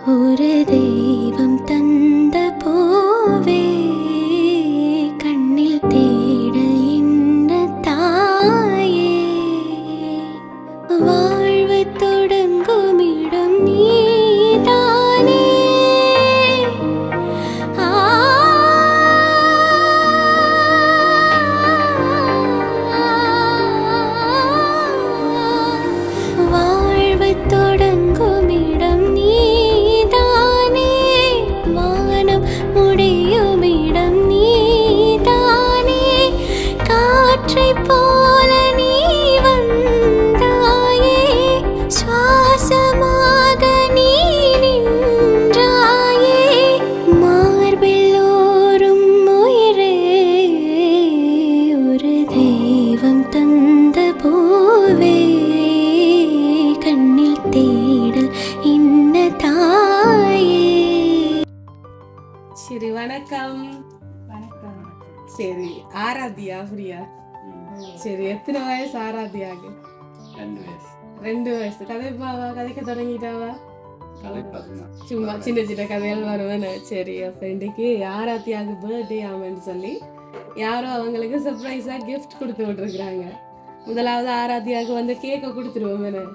ஒரு தெய்வம் தந்த போவே கண்ணில் தேடல் என்ன தாயே வாழ்வு தொடங்கும் இடம் நீதானே வாழ்வு தொடங்கும் இடம் நீதானே வானம் முடியும் இடம் நீதானே காற்றை போல நீ வந்தாயே சுவாசமாக நீ நின்றாயே மார்பில் ஊறும் உயிரே ஒரு தெய்வம் தந்த பூவே கண்ணில் தேடல் இன்ன தாயே. சரி வணக்கம். வணக்கம். சரி ஆராத்தியா பிரியா? சரி எத்தனை வயசு ஆராத்தியாக்கு? 2 வயசு. கதைப்பாவா? கதைக்க தொடங்கிட்டாவா? சும்மா சின்ன சின்ன கதைகள் வருவேன்னு. சரி அப்ப இன்னைக்கு ஆராத்தியாக்கு பர்த்டே ஆமான்னு சொல்லி யாரோ அவங்களுக்கு சர்ப்ரைஸா கிஃப்ட் கொடுத்து விட்டுருக்குறாங்க. முதலாவது ஆராத்தியாவுக்கு வந்து கேக்கை கொடுத்துருவோம்.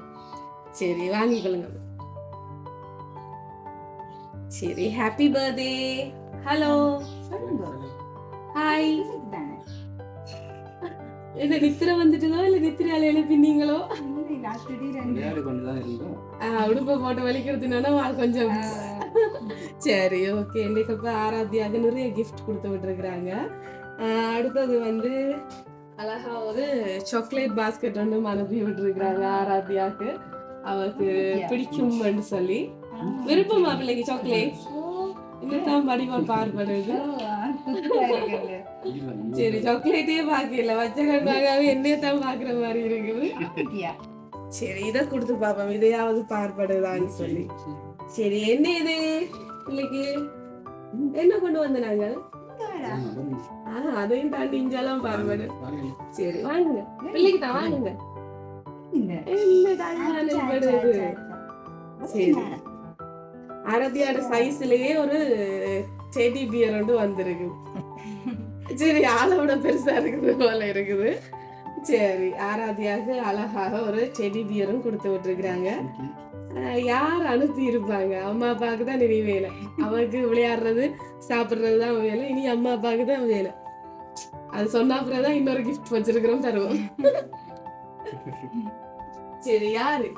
சரி வாங்கிக்கொள்ளுங்க. சரி ஹாப்பி பர்த்டே. Hello hi. என்ன நித்திர வந்துட்டதோ இல்ல நித்திரையால எழுப்பினீங்களோ? உடுப்ப போட்டு வலிக்கிறதுனா கொஞ்சம். சரி ஓகே. இன்னைக்கு அப்ப ஆராத்தியாக நிறைய கிஃப்ட் கொடுத்து விட்டுருக்குறாங்க. அடுத்தது வந்து அழகா ஒரு சாக்லேட் பாஸ்கெட் ஒன்று அனுப்பி விட்டுருக்குறாங்க ஆராத்தியாக்கு. அவருக்கு பிடிக்கும்னு சொல்லி. விருப்பமா பிள்ளைக்கு சாக்லேட்? இன்னும் படிப்பான் பார்ப்படுது. சரி சாக்லேட்டே பாக்கல, வச்ச கண்டாகவே என்னையத்தான் பாக்குற மாதிரி இருக்குது. சரி இதை கொடுத்து பாப்போம், இதையாவது பார்ப்படுதான்னு சொல்லி. சரி என்ன இது பிள்ளைக்கு என்ன கொண்டு வந்த நாங்கள்? அதையும் தாண்டி இஞ்சாலாம் பார்ப்படு. சரி வாங்குங்க பிள்ளைக்கு தான் வாங்குங்க. சரி ஆராத்தியோட சைஸ்லயே ஒரு டெடி பியர் ஒன்று வந்திருக்கு. சரி ஆளோட பெருசா இருக்குது போல இருக்குது. சரி ஆராத்தியாக அழகாக ஒரு டெடி பியரும் கொடுத்து விட்டுருக்குறாங்க. யார் அனுப்பி இருப்பாங்க? அம்மா அப்பாவுக்கு தான் இனி வேலை. அவருக்கு விளையாடுறது சாப்பிடுறது தான் வேலை. இனி அம்மா அப்பாவுக்கு தான் வேலை. அது சொன்ன அப்புறம்தான் இன்னொரு கிஃப்ட் வச்சிருக்கிறோம் தருவோம். சரி யாரு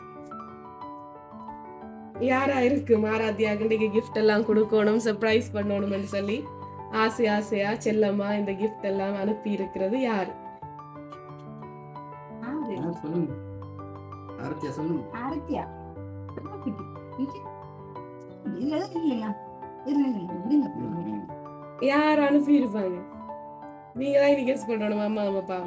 யாரா இருக்கு ஆராத்தியாக இன்னைக்கு கிஃப்ட் எல்லாம் கொடுக்கணும், சர்ப்ரைஸ் பண்ணணும்னு சொல்லி ஆசையா செல்லம்மா இந்த கிஃப்ட் எல்லாம் அனுப்பி இருக்கிறது யாரு? யார் அனுப்பி இருப்பாங்க? நீங்க தான் இன்னைக்கு கெஸ் பண்ணணும். அம்மா அப்பா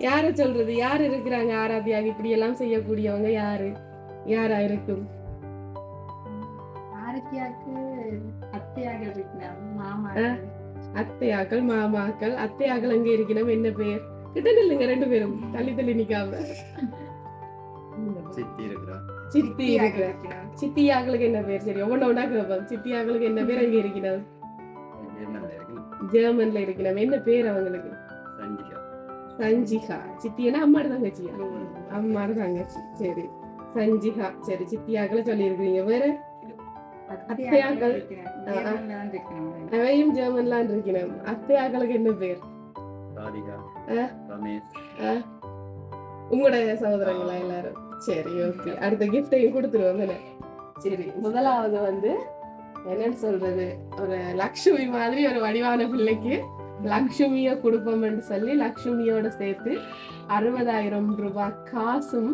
யார சொல்றது? யார் இருக்கிறாங்க ஆராத்தியாக இப்படி எல்லாம் செய்யக்கூடியவங்க? யாரா இருக்கும்? அத்தையாக்கள் மாமாக்கள். அத்தையாக்கள் அங்க இருக்கணும். என்ன பேர்? கிட்ட நில்லுங்க 2 பேரும், தள்ளி நிக்காம. சித்தி இருக்கிற சித்தியாக்களுக்கு என்ன பேர்? சரி ஒவ்வொன்னா கேட்போம். சித்தியாக்களுக்கு என்ன பேர் அங்க இருக்கணும்? ஜெர்மன்ல இருக்கணும். என்ன பேர் அவங்களுக்கு? சஞ்சிகா. சித்தியனா அம்மாடு தங்கச்சியா? அம்மாடு தங்கச்சி. சரி சஞ்சிகா. சரி சித்தியாக்களை சொல்லி இருக்கிறீங்க. வேற அத்தையாக்கள் அவையும் ஜெர்மன்லாம் இருக்கணும். அத்தையாக்களுக்கு என்ன பேர்? உங்களோட சகோதரங்களா எல்லாரும்? சரி ஓகே. அடுத்த கிஃப்டையும் கொடுத்துருவோம். சரி முதலாவது வந்து என்னன்னு சொல்றது, ஒரு லக்ஷ்மி மாதிரி ஒரு வடிவான பிள்ளைக்கு லக்ஷ்மிய கொடுப்போம்னு சொல்லி லக்ஷ்மியோட சேர்த்து 60,000 ரூபாய் காசும்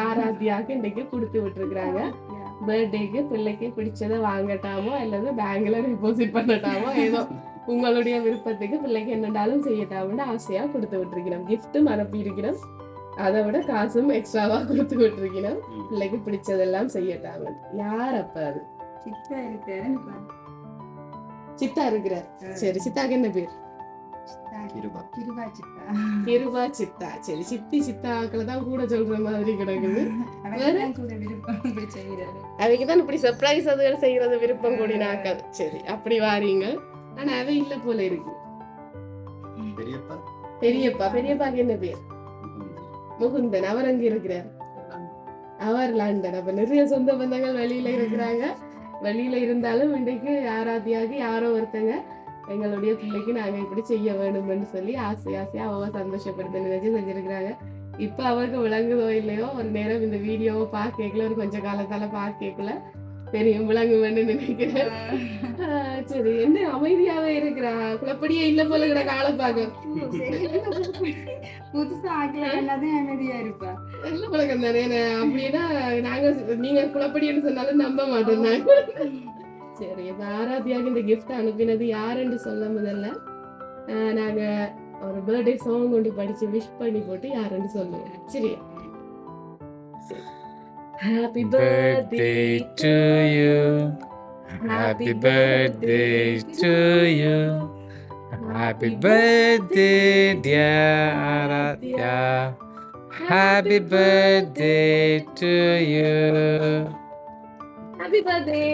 ஆராத்தியாக இன்னைக்கு கொடுத்து விட்டுருக்குறாங்க. பர்த்டேக்கு பிள்ளைக்கு பிடிச்சதை வாங்கட்டாமோ அல்லது பேங்க்ல டெபாசிட் பண்ணட்டாமோ ஏதோ உங்களுடைய விருப்பத்துக்கு பிள்ளைக்கு என்னண்டாலும் செய்யட்டாமோன்னு ஆசையா கொடுத்து விட்டுருக்கிறோம். கிஃப்டும் அனுப்பி இருக்கிறோம், அதை விட காசும் எக்ஸ்ட்ராவா கொடுத்து விட்டுருக்கிறோம். பிள்ளைக்கு பிடிச்சதெல்லாம் செய்யட்டாம. யார் அப்ப அது? சித்தா இருக்கிறார். சரி சித்தாக்கு என்ன பேர்? கிருபா சித்தா. சரி, சித்தி சித்தாக்களை தான் கூட சொல்ற மாதிரி கிடக்குது. அவைக்கு தான் இப்படி சர்ப்ரைஸ் அதுகள் செய்யறது விருப்பம் கூடினாக்கள். சரி, அப்படி வாரீங்க. ஆனா அவை இல்ல போல இருக்கு. பெரியப்பாக்கு என்ன பேர்? முகுந்தன். அவர் அங்க இருக்கிறார். அவர் லண்டன். அப்ப நிறைய சொந்த பந்தங்கள் வெளியில இருக்கிறாங்க. வெளியில இருந்தாலும் இன்றைக்கு ஆராத்தியாகி யாரோ ஒருத்தங்க எங்களுடைய பிள்ளைக்கு நாங்க இப்படி செய்ய வேணும்னு சொல்லி ஆசையா அவ சந்தோஷப்படுத்த நினைச்சு செஞ்சிருக்கிறாங்க. இப்ப அவருக்கு விளங்குதோ இல்லையோ, ஒரு நேரம் இந்த வீடியோவை பார்க்கல, ஒரு கொஞ்ச காலத்தால பார்க்கல தெரியும் விளங்குவேன்னு நினைக்கிறேன். சரி, என்ன அமைதியாவே இருக்கிறா? குழப்படியே இல்ல போல கிட காலை பார்க்க புதுசா ஆக்கலாம் அமைதியா இருப்பா. நல்ல பழக்கம் தானே. அப்படின்னா நீங்க குழப்படின்னு சொன்னாலும் நம்ப மாட்டோம் நாங்க. சரி, இப்ப ஆராத்தியாக இந்த கிஃப்ட் அனுப்பினது யாருன்னு சொல்ல முதல்ல நாங்க ஒரு பர்த்டே சாங் கொண்டு படிச்சு விஷ் பண்ணி போட்டு யாருன்னு சொல்லுவோம். சரியா? Happy birthday to you. Happy birthday to you. Happy birthday dear Aradhya. Happy birthday to you. Happy birthday.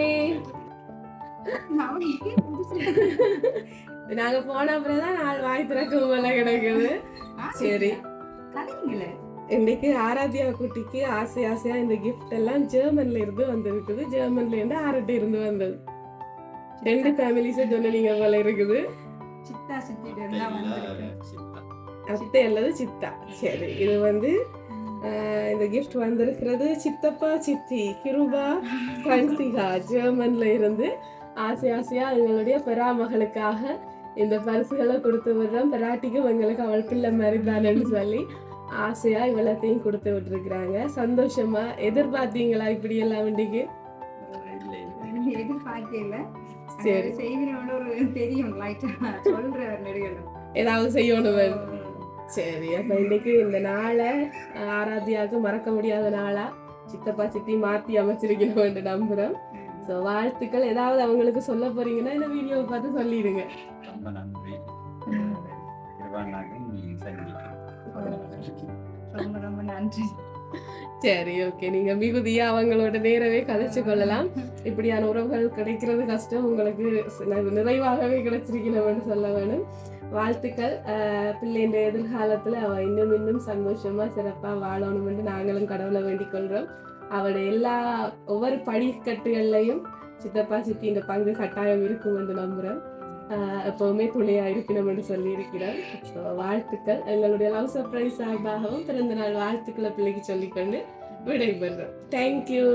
நாங்க போன அப்புறம்தான் நாள் வாய் திறக்கும் போல கிடக்குது. சரி, இன்னைக்கு ஆராத்தியா குட்டிக்கு ஆசையா இந்த கிஃப்ட் எல்லாம் ஜெர்மன்ல இருந்து வந்திருக்குது. ஜெர்மன்ல இருந்து ஆரட்டை இருந்து வந்தது. 2 ஃபேமிலிஸை சொன்னீங்க போல இருக்குது. அத்தை அல்லது சித்தா. சரி, இது வந்து இந்த கிஃப்ட் வந்திருக்கிறது சித்தப்பா சித்தி கிருபா கன்சிகா ஜெர்மன்ல இருந்து ஆசையா எங்களுடைய பெராமகளுக்காக இந்த பரிசுகளை கொடுத்து விடுறோம். பெராட்டிக்கும் எங்களுக்கு அவள் பிள்ளை மாதிரி தானேன்னு சொல்லி ஆசையா இவ்வளத்தையும் கொடுத்து விட்டுருக்குறாங்க. சந்தோஷமா எதிர்பார்த்தீங்களா இப்படி எல்லாம் வண்டிக்கு? எதிர்பார்க்கல. சரி, ஏதாவது செய்யணும். சரி, அப்ப இன்னைக்கு இந்த நாளை ஆராத்தியாவுக்கு மறக்க முடியாத நாளா சித்தப்பா சித்தி மாத்தி அமைச்சிருக்கணும் நம்புறோம். ஸோ வாழ்த்துக்கள். ஏதாவது அவங்களுக்கு சொல்ல போறீங்கன்னா இந்த வீடியோவை பார்த்து சொல்லிடுங்க. ரொம்ப நன்றி. ரொம்ப நன்றி. சரி, ஓகே. நீங்க மிகுதியா அவங்களோட நேரவே கதைச்சு கொள்ளலாம். இப்படியான உறவுகள் கிடைக்கிறது கஷ்டம். உங்களுக்கு நிறைவாகவே கிடைச்சிருக்கணும்னு சொல்ல வேணும். வாழ்த்துக்கள். பிள்ளைன்ற எதிர்காலத்துல அவ இன்னும் சந்தோஷமா சிறப்பா வாழணும்னு நாங்களும் கடவுளை வேண்டிக் கொள்றோம். அவருடைய ஒவ்வொரு படிக்கட்டுகள்லையும் சித்தப்பா சித்தின்ற பங்கு கட்டாயம் இருக்கும் என்று நம்புறேன். எப்பவுமே துணையா இருக்கணும் என்று சொல்லி இருக்கிறேன். வாழ்த்துக்கள். எங்களுடைய லவ் சர்ப்ரைஸ் சார்பாகவும் பிறந்த நாள் வாழ்த்துக்களை பிள்ளைக்கு சொல்லிக்கொண்டு விடைபெறுறோம். தேங்க்யூ.